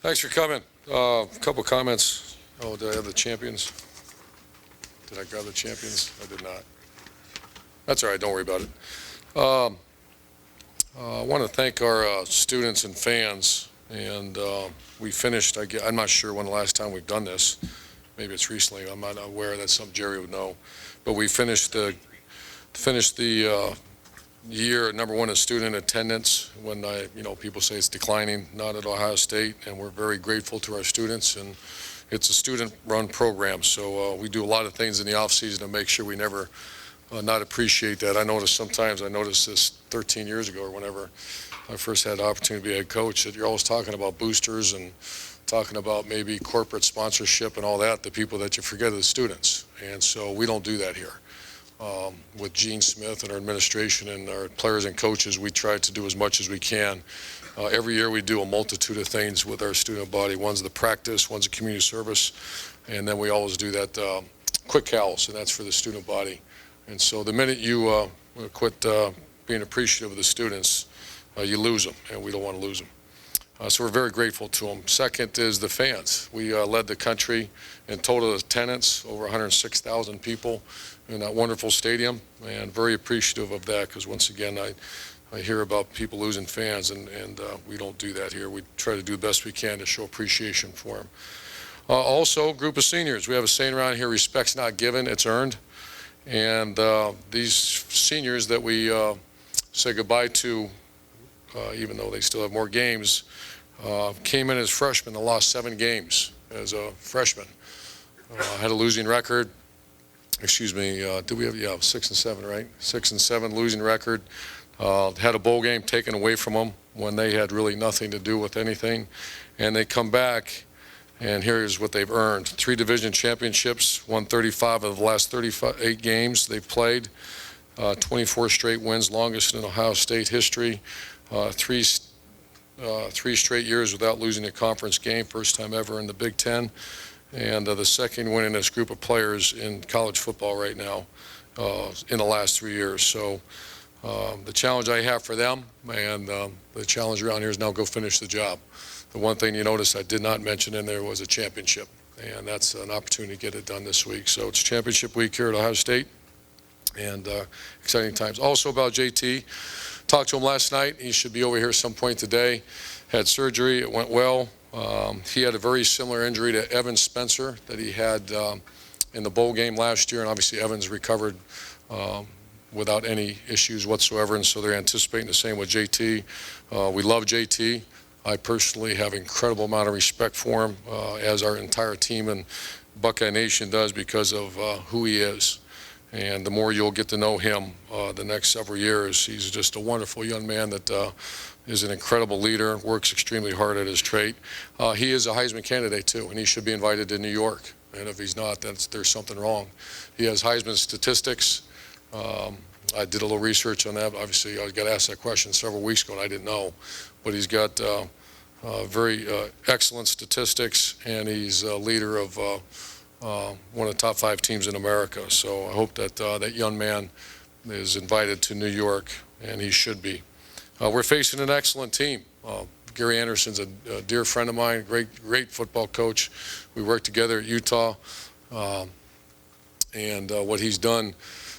Thanks for coming. A couple comments. Oh, did I have the champions? Did I grab the champions? I did not. That's all right. Don't worry about it. I want to thank our students and fans. And we finished, I'm not sure when the last time we've done this. Maybe it's recently. I'm not aware. That's something Jerry would know. But we finished the year number one in student attendance. When people say it's declining, not at Ohio State, and we're very grateful to our students. And it's a student-run program, so we do a lot of things in the off-season to make sure we never not appreciate that. I noticed this 13 years ago or whenever I first had the opportunity to be a head coach, that you're always talking about boosters and talking about maybe corporate sponsorship and all that. The people that you forget are the students, and so we don't do that here. With Gene Smith and our administration and our players and coaches, we try to do as much as we can. Every year we do a multitude of things with our student body. One's the practice, one's the community service, and then we always do that quick cows, and that's for the student body. And so the minute you quit being appreciative of the students, you lose them, and we don't want to lose them. So we're very grateful to them. Second is the fans. We led the country in total attendance, over 106,000 people in that wonderful stadium, and very appreciative of that, because once again, I hear about people losing fans, and we don't do that here. We try to do the best we can to show appreciation for them. Also, a group of seniors. We have a saying around here, respect's not given, it's earned. And these seniors that we say goodbye to, even though they still have more games, came in as freshmen and lost 7 games as a freshman. Had a losing record. Excuse me, did we have 6 and 7, right? 6 and 7 losing record. Had a bowl game taken away from them when they had really nothing to do with anything. And they come back, and here's what they've earned. 3 division championships, won 35 of the last 38 games they've played. 24 straight wins, longest in Ohio State history. 3 straight years without losing a conference game, first time ever in the Big Ten. And the second win in this group of players in college football right now in the last 3 years. So the challenge I have for them, and the challenge around here, is now go finish the job. The one thing you notice I did not mention in there was a championship, and that's an opportunity to get it done this week. So it's championship week here at Ohio State, and exciting times. Also about JT, talked to him last night. He should be over here some point today. Had surgery. It went well. He had a very similar injury to Evan Spencer that he had in the bowl game last year, and obviously Evans recovered without any issues whatsoever, and so they're anticipating the same with JT. We love JT. I personally have an incredible amount of respect for him, as our entire team and Buckeye Nation does, because of who he is. And the more you'll get to know him the next several years, he's just a wonderful young man that is an incredible leader, works extremely hard at his trade. He is a Heisman candidate too, and he should be invited to New York. And if he's not, then there's something wrong. He has Heisman statistics. I did a little research on that. Obviously, I got asked that question several weeks ago, and I didn't know. But he's got very excellent statistics, and he's a leader of one of the top 5 teams in America. So I hope that that young man is invited to New York, and he should be. We're facing an excellent team. Gary Anderson's a dear friend of mine, great football coach. We worked together at Utah, and what he's done,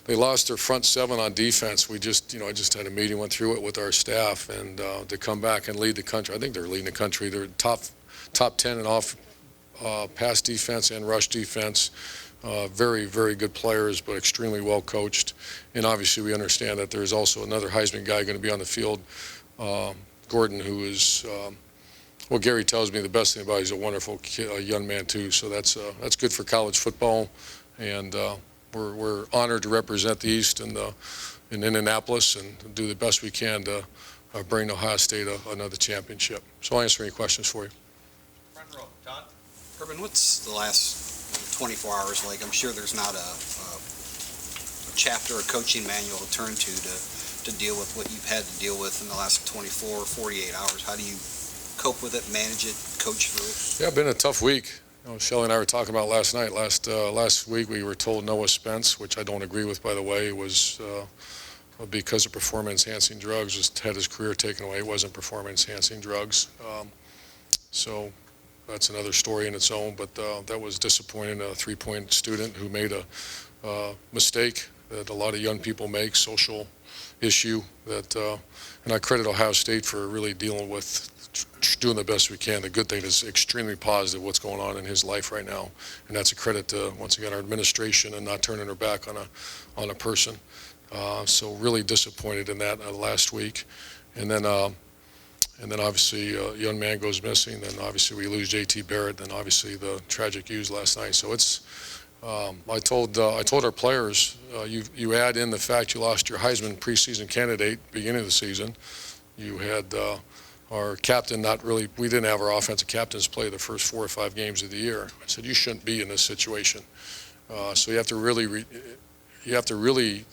they lost their front 7 on defense. I just had a meeting, went through it with our staff, and to come back and lead the country. I think they're leading the country. They're top 10 in off pass defense and rush defense. Very, very good players, but extremely well coached. And obviously we understand that there's also another Heisman guy going to be on the field, Gordon, who is, well, Gary tells me the best thing about him, he's a wonderful young man too. So that's good for college football. And we're honored to represent the East in Indianapolis and do the best we can to bring Ohio State another championship. So I'll answer any questions for you. Front row, Todd. Urban, what's the last 24 hours like? I'm sure there's not a chapter or coaching manual to turn to deal with what you've had to deal with in the last 24 or 48 hours. How do you cope with it, manage it, coach through it? Yeah, it's been a tough week. Shelley and I were talking about last night. Last week we were told Noah Spence, which I don't agree with, by the way, was because of performance-enhancing drugs, just had his career taken away. It wasn't performance-enhancing drugs. So that's another story in its own, but that was disappointing. A three-point student who made a mistake that a lot of young people make, social issue that, and I credit Ohio State for really dealing with, doing the best we can. The good thing is extremely positive what's going on in his life right now, and that's a credit to, once again, our administration and not turning her back on a person. So really disappointed in that last week, and then obviously a young man goes missing. Then obviously we lose J.T. Barrett. Then obviously the tragic news last night. So it's. I told our players, you add in the fact you lost your Heisman preseason candidate beginning of the season. You had our captain not really. We didn't have our offensive captains play the first 4 or 5 games of the year. I said you shouldn't be in this situation. So you have to really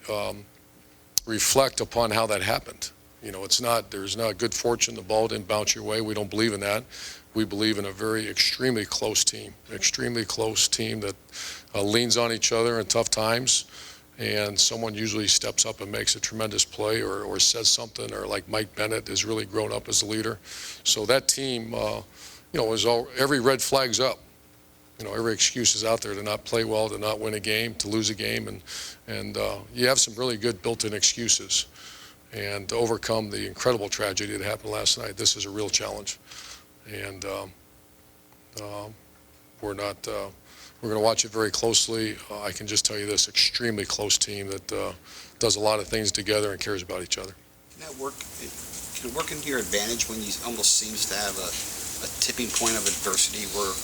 reflect upon how that happened. You know, there's not good fortune. The ball didn't bounce your way. We don't believe in that. We believe in a very extremely close team that leans on each other in tough times, and someone usually steps up and makes a tremendous play or says something, or like Mike Bennett has really grown up as a leader. So that team, every red flag's up. You know, every excuse is out there to not play well, to not win a game, to lose a game, and you have some really good built-in excuses. And to overcome the incredible tragedy that happened last night, this is a real challenge. And we're going to watch it very closely. I can just tell you this, extremely close team that does a lot of things together and cares about each other. Can it work into your advantage when you almost seems to have a tipping point of adversity where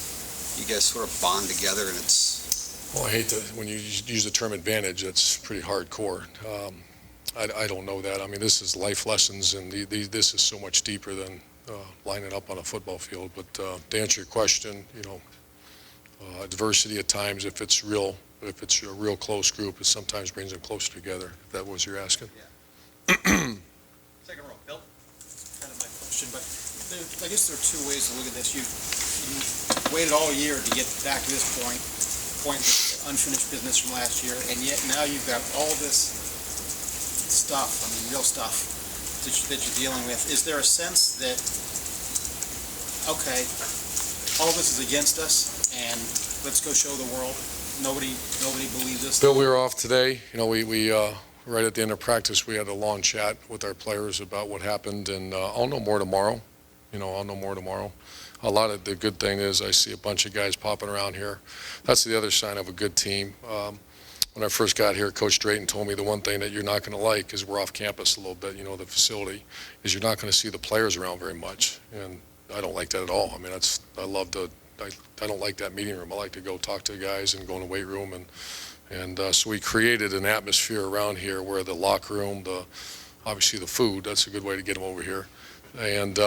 you guys sort of bond together and it's... Well, I hate to, when you use the term advantage, that's pretty hardcore. I don't know that. I mean, this is life lessons, and this is so much deeper than lining up on a football field. But to answer your question, you know, adversity at times, if it's a real close group, it sometimes brings them closer together. If that was you're asking. Yeah. Second row, Bill. Kind of my question, but I guess there are two ways to look at this. You waited all year to get back to this point with unfinished business from last year, and yet now you've got all this stuff, I mean real stuff, that you're dealing with. Is there a sense that, okay, all this is against us, and let's go show the world? Nobody believes us. Bill, we were off today. You know, we right at the end of practice, we had a long chat with our players about what happened, and I'll know more tomorrow. You know, I'll know more tomorrow. A lot of the good thing is I see a bunch of guys popping around here. That's the other sign of a good team. When I first got here, Coach Drayton told me the one thing that you're not going to like, is we're off campus a little bit, you know, the facility, is you're not going to see the players around very much. And I don't like that at all. I mean, I don't like that meeting room. I like to go talk to the guys and go in the weight room. And so we created an atmosphere around here where the locker room, obviously the food, that's a good way to get them over here. And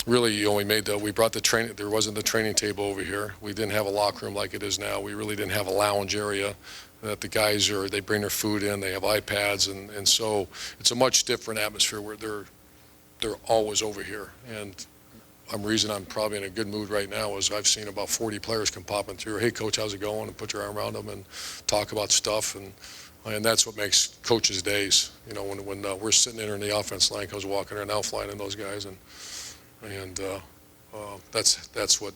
really, you know, we brought the training, there wasn't the training table over here. We didn't have a locker room like it is now. We really didn't have a lounge area that the guys they bring their food in, they have iPads, and so it's a much different atmosphere where they're always over here. And reason I'm probably in a good mood right now is I've seen about 40 players come popping through. Hey, coach, how's it going? And put your arm around them and talk about stuff, and that's what makes coaches' days. You know, when we're sitting in the offense line, I was walking around outflying in those guys, and that's what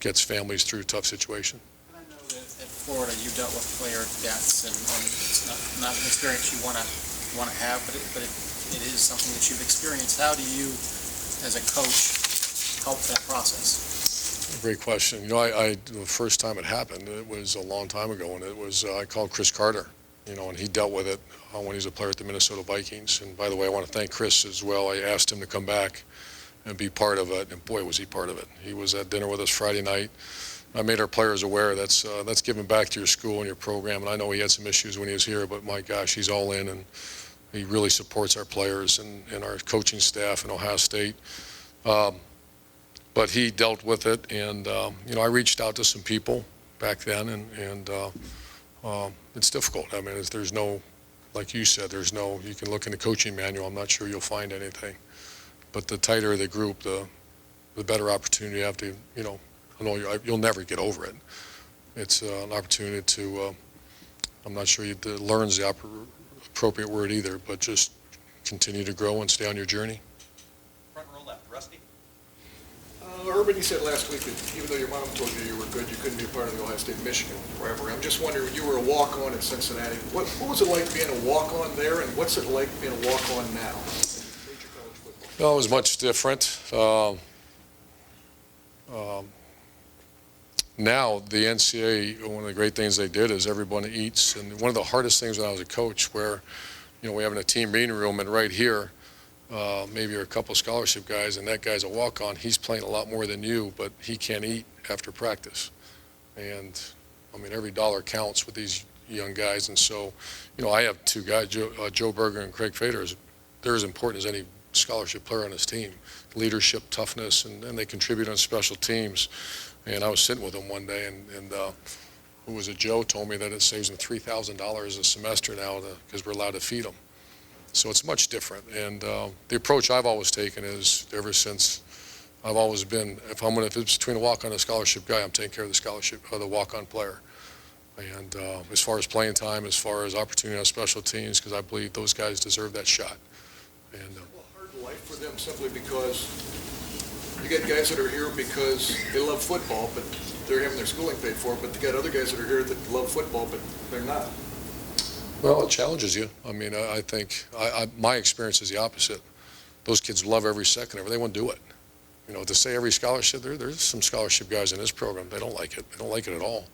gets families through a tough situation. And I know that at Florida you dealt with player deaths, and it's not an experience you want to have, but it is something that you've experienced. How do you, as a coach, help that process? Great question. You know, the first time it happened, it was a long time ago, and it was I called Chris Carter, you know, and he dealt with it when he was a player at the Minnesota Vikings. And by the way, I want to thank Chris as well. I asked him to come back and be part of it, and boy, was he part of it. He was at dinner with us Friday night. I made our players aware that's giving back to your school and your program. And I know he had some issues when he was here, but my gosh, he's all in, and he really supports our players and our coaching staff in Ohio State. But he dealt with it, and you know, I reached out to some people back then, and it's difficult. I mean, there's no, like you said, you can look in the coaching manual. I'm not sure you'll find anything. But the tighter the group, the better opportunity you have to, you know, you'll never get over it. It's an opportunity to, I'm not sure learn's the appropriate word either, but just continue to grow and stay on your journey. Front row left, Rusty. Urban, you said last week that even though your mom told you you were good, you couldn't be a part of the Ohio State-Michigan rivalry. I'm just wondering, you were a walk-on in Cincinnati. What was it like being a walk-on there, and what's it like being a walk-on now in major college football? No, it was much different. Now, the NCAA, one of the great things they did is everyone eats. And one of the hardest things when I was a coach, where, we're having a team meeting room, and right here, maybe you're a couple scholarship guys, and that guy's a walk-on. He's playing a lot more than you, but he can't eat after practice. And, every dollar counts with these young guys. And so, I have two guys, Joe Berger and Craig Fader. They're as important as any scholarship player on his team. Leadership, toughness, and they contribute on special teams. And I was sitting with them one day, and who was it, Joe, told me that it saves them $3,000 a semester now because we're allowed to feed them. So it's much different. And the approach I've always taken is, ever since I've always been, if it's between a walk-on and a scholarship guy, I'm taking care of the scholarship, or the walk-on player. And as far as playing time, as far as opportunity on special teams, because I believe those guys deserve that shot. And Hard life for them simply because you get guys that are here because they love football, but they're having their schooling paid for, but you got other guys that are here that love football, but they're not. Well, it challenges you. I think my experience is the opposite. Those kids love every second of it. They want to do it. To say every scholarship, there's some scholarship guys in this program, they don't like it. They don't like it at all.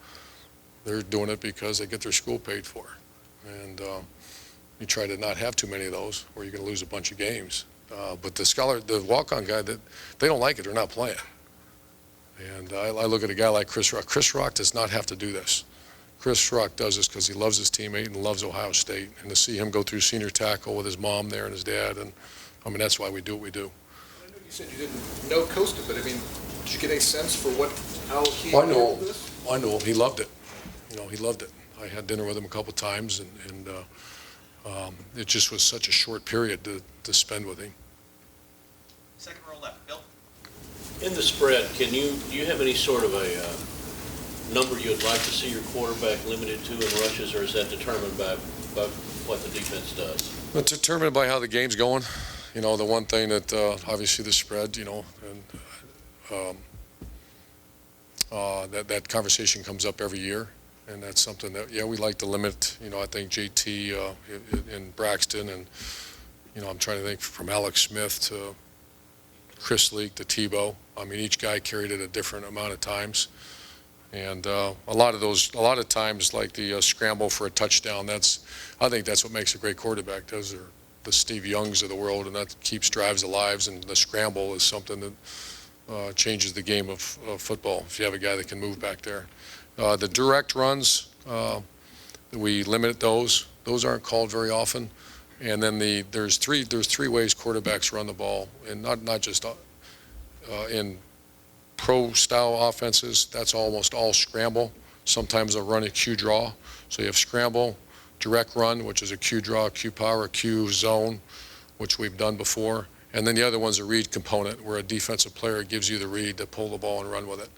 They're doing it because they get their school paid for. And you try to not have too many of those, or you're going to lose a bunch of games. But the walk-on guy, that they don't like it, they're not playing. And I look at a guy like Chris Rock. Chris Rock does not have to do this. Chris Rock does this because he loves his teammate and loves Ohio State. And to see him go through senior tackle with his mom there and his dad, and that's why we do what we do. I know you said you didn't know Costa, but did you get any sense for how he I know handled this? I know him. He loved it. He loved it. I had dinner with him a couple times, and it just was such a short period to spend with him. Second row left, Bill. In the spread, do you have any sort of a number you'd like to see your quarterback limited to in rushes, or is that determined by what the defense does? It's determined by how the game's going. The one thing that obviously the spread, and that conversation comes up every year, and that's something that we like to limit. I think JT in Braxton, and I'm trying to think from Alex Smith to Chris Leak to Tebow. Each guy carried it a different amount of times. And a lot of times, like the scramble for a touchdown, I think that's what makes a great quarterback. Those are the Steve Youngs of the world, and that keeps drives alive. And the scramble is something that changes the game of football, if you have a guy that can move back there. The direct runs, we limit those. Those aren't called very often. And then there's three ways quarterbacks run the ball, and not just in pro-style offenses. That's almost all scramble. Sometimes they'll run a Q draw. So you have scramble, direct run, which is a Q draw, Q power, Q zone, which we've done before. And then the other one's a read component, where a defensive player gives you the read to pull the ball and run with it.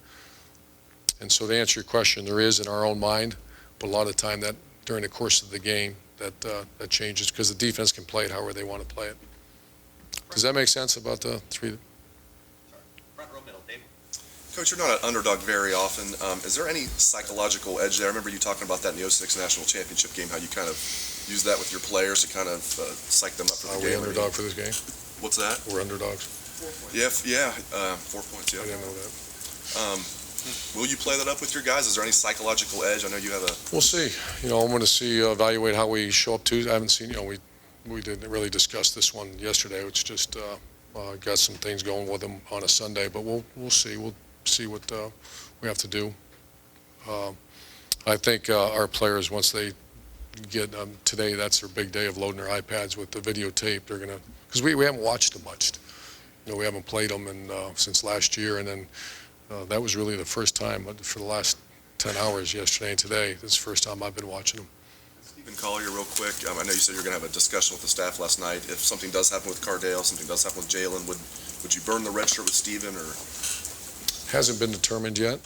And so to answer your question, there is in our own mind, but a lot of time that during the course of the game, that changes because the defense can play it however they want to play it. Does that make sense about the three? Front row middle, Dave. Coach, you're not an underdog very often. Is there any psychological edge there? I remember you talking about that in the 06 National Championship game, how you kind of use that with your players to kind of psych them up for the game. Are we underdog for this game? What's that? We're underdogs. 4 points. Yeah, 4 points, yeah. I didn't know that. Will you play that up with your guys? Is there any psychological edge? I know you have a... We'll see. I'm going to see, evaluate how we show up Tuesday. I haven't seen, we didn't really discuss this one yesterday. It's just got some things going with them on a Sunday, but we'll see. We'll see what we have to do. I think our players, once they get today, that's their big day of loading their iPads with the videotape. They're going to, because we haven't watched them much. We haven't played them since last year, and then that was really the first time for the last 10 hours yesterday and today. This is the first time I've been watching them. Stephen Collier, real quick. I know you said you're going to have a discussion with the staff last night. If something does happen with Cardale, something does happen with Jalen, would you burn the red shirt with Stephen, or? Hasn't been determined yet.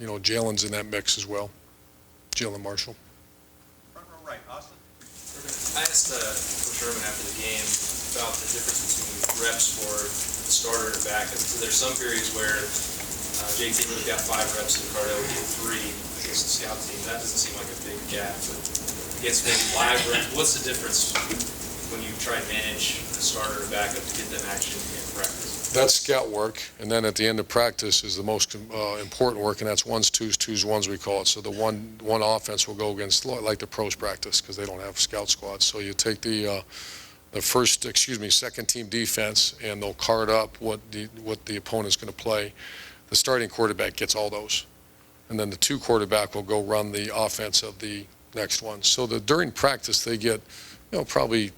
Jalen's in that mix as well. Jalen Marshall. Front row right, Austin. I asked Coach Urban after the game about the difference between reps for starter and backup. So there's some periods where JT would have got 5 reps and Cardell would get 3 against the scout team. That doesn't seem like a big gap, but against maybe 5 reps, what's the difference when you try and manage the starter and backup to get them action in practice? That's scout work, and then at the end of practice is the most important work, and that's ones, twos, ones we call it. So the one offense will go against like the pros practice because they don't have scout squads. So you take the second team defense, and they'll card up what the opponent's going to play. The starting quarterback gets all those, and then the 2 quarterback will go run the offense of the next one. So during practice they get, probably,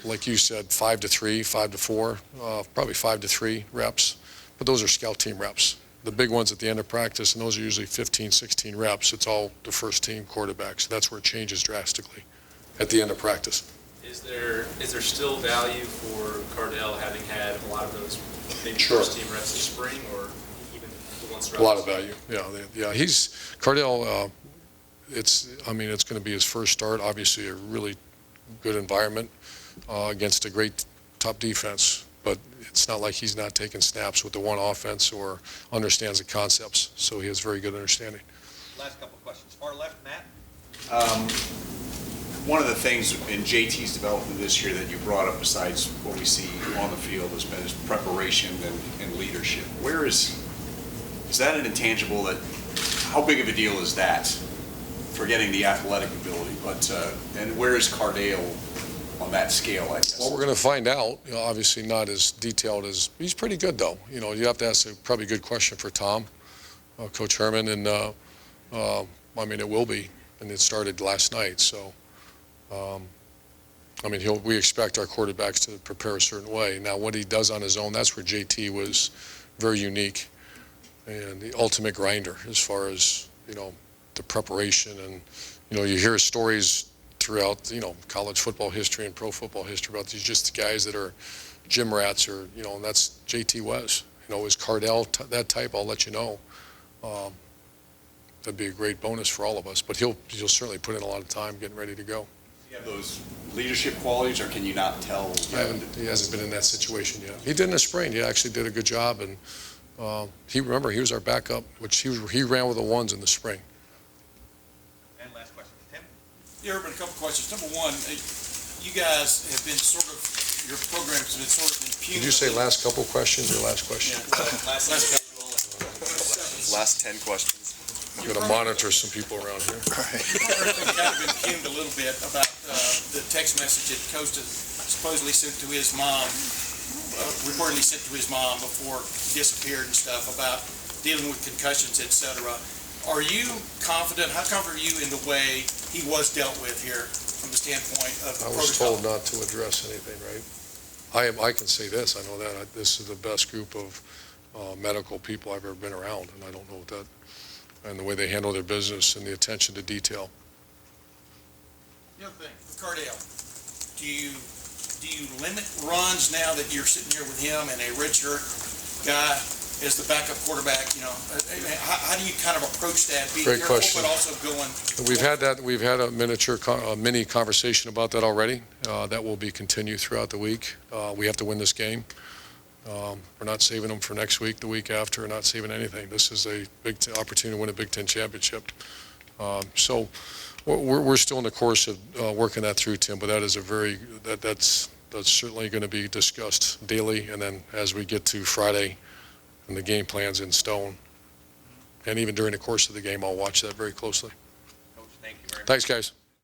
like you said, 5 to 3, 5 to 4, probably 5 to 3 reps. But those are scout team reps. The big ones at the end of practice, and those are usually 15, 16 reps. It's all the first team quarterbacks. That's where it changes drastically at the end of practice. Is there still value for Cardell having had a lot of those maybe Sure. first team reps this spring, or even the ones throughout A lot the of season? value. Yeah. Cardell. It's going to be his first start. Obviously, a really good environment against a great top defense. But it's not like he's not taking snaps with the one offense or understands the concepts. So he has very good understanding. Last couple of questions. Far left, Matt. One of the things in JT's development this year that you brought up, besides what we see on the field, has been his preparation and leadership. Is that an intangible that, how big of a deal is that, forgetting the athletic ability, and where is Cardale on that scale, I guess? Well, we're going to find out. Obviously not as detailed as, he's pretty good though. You have to ask a probably good question for Tom, Coach Herman, and it will be, and it started last night, so. We expect our quarterbacks to prepare a certain way. Now, what he does on his own, that's where JT was very unique and the ultimate grinder as far as, the preparation. And, you hear stories throughout, college football history and pro football history about these just guys that are gym rats or, and that's JT was. Is Cardell that type? I'll let you know. That'd be a great bonus for all of us. But he'll certainly put in a lot of time getting ready to go. Do you have those leadership qualities, or can you not tell? He hasn't been in that situation yet. He did in the spring. He actually did a good job, and he was our backup, which he ran with the ones in the spring. And last question, Tim. Yeah, Urban, a couple questions. Number one, you guys have been your programs have been sort of impugned. Did you say last couple questions or last question? Yeah, last couple. Last 10 questions. I'm going to monitor some people around here. You've kind of impugned a little bit about the text message that Costa supposedly sent to his mom, reportedly sent to his mom before he disappeared and stuff about dealing with concussions, etc. Are you confident? How confident are you in the way he was dealt with here from the standpoint of I was protocol? told not to address anything, right? I can say this. I know that. This is the best group of medical people I've ever been around, and I don't know that. And the way they handle their business and the attention to detail. The other thing, Cardale, do you limit runs now that you're sitting here with him and a redshirt guy as the backup quarterback? How do you kind of approach that? Being Great careful, question. but also going. We've had a mini conversation about that already. That will be continued throughout the week. We have to win this game. We're not saving them for next week, the week after. We're not saving anything. This is a big opportunity to win a Big Ten championship. So we're still in the course of working that through, Tim. But that is that's certainly going to be discussed daily, and then as we get to Friday, and the game plan's in stone. And even during the course of the game, I'll watch that very closely. Coach, thank you very much. Thanks, guys.